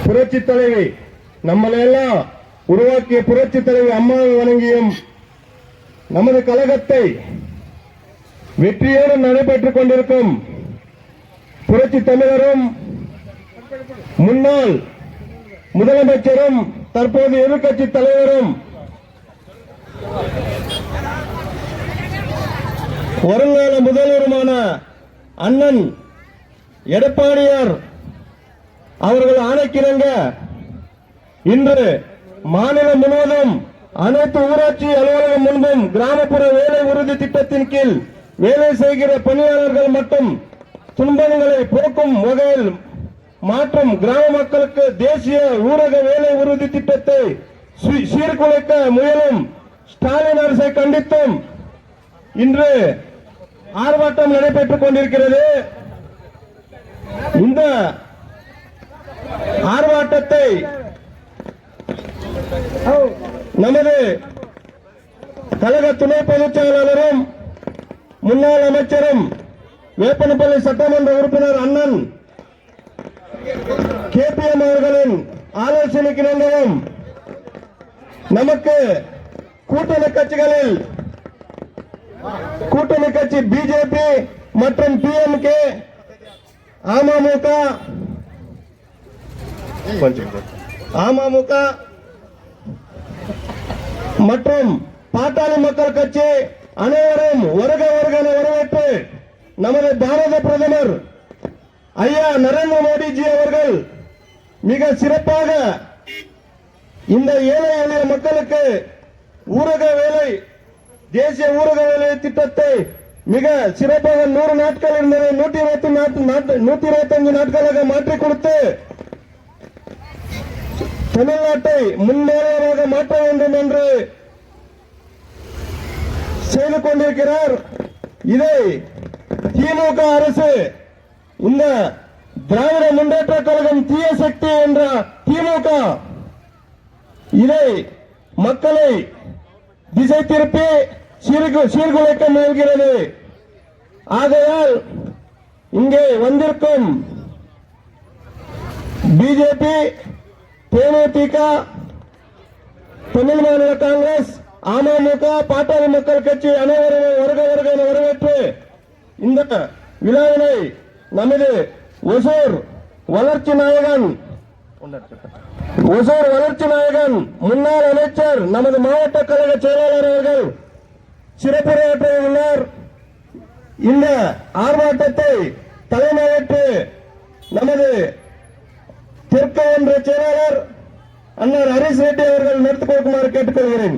புரட்சி தலைவி நம்மளையெல்லாம் உருவாக்கிய புரட்சி தலைவி அம்மாவை வணங்கியும் நமது கழகத்தை வெற்றியோடு நடைபெற்றுக் கொண்டிருக்கும் புரட்சி தமிழரும் முன்னாள் முதலமைச்சரும் தற்போது எதிர்க்கட்சி தலைவரும் வருங்கால முதல்வருமான அண்ணன் எடப்பாடியார் அவர்கள் ஆணைக்கிணங்க இன்று மாநிலம் முழுவதும் அனைத்து ஊராட்சி அலுவலகம் முன்பும் கிராமப்புற வேலை உறுதி திட்டத்தின் கீழ் வேலை செய்கிற பணியாளர்கள் மற்றும் துன்பங்களை போக்கும் வகையில் மாற்றும் கிராம மக்களுக்கு தேசிய ஊரக வேலை உறுதி திட்டத்தை சீர்குலைக்க முயலும் ஸ்டாலின் அரசை கண்டித்தும் இன்று ஆர்ப்பாட்டம் நடைபெற்றுக் கொண்டிருக்கிறது. இந்த ஆர்ப்பாட்டத்தை நமது கழக துணை பொதுச் செயலாளரும் முன்னாள் அமைச்சரும் வேப்பனப்பள்ளி சட்டமன்ற உறுப்பினர் அண்ணன் KPM அவர்களின் ஆலோசனைக்கு இணங்கவும் நமக்கு கூட்டணி கட்சி பிஜேபி மற்றும் PMK அமமுக மற்றும் பாட்டாளி மக்கள் கட்சி அனைவரும் வருக வருகன வரவேற்று நமது பாரத பிரதமர் ஐயா நரேந்திர மோடிஜி அவர்கள் மிக சிறப்பாக இந்த ஏழை எளிய மக்களுக்கு ஊரக வேலை தேசிய ஊரக வேலை திட்டத்தை மிக சிறப்பாக 100 நாட்கள் இருந்ததை 125 நாட்களாக மாற்றிக் கொடுத்து தமிழ்நாட்டை முன்னேறியதாக மாற்ற வேண்டும் என்று செய்து கொண்டிருக்கிறார். இதை திமுக அரசு இந்த திராவிட முன்னேற்ற கழகம் தீய சக்தி என்ற திமுக இதை மக்களை திசை திருப்பி சீர்குலைக்க முயல்கிறது. ஆகையால் இங்கே வந்திருக்கும் பிஜேபி, தேமுதிக, தமிழ் மாநில காங்கிரஸ், அமமுக, பாட்டாளி மக்கள் கட்சி அனைவரும் வருக வருக என வரவேற்று இந்த விழாவினை நமது ஒசூர் வளர்ச்சி நாயகன் முன்னாள் அமைச்சர் நமது மாவட்ட கழக செயலாளர் அவர்கள் சிறப்புரையாற்ற உள்ளார். இந்த ஆர்ப்பாட்டத்தை தலைமையேற்று நமது தெற்கு ஒன்றிய செயலாளர் அண்ணர் ஹரிஸ் ரெட்டி அவர்கள் நடத்திக் கொடுக்குமாறு கேட்டுக்கொள்கிறேன்.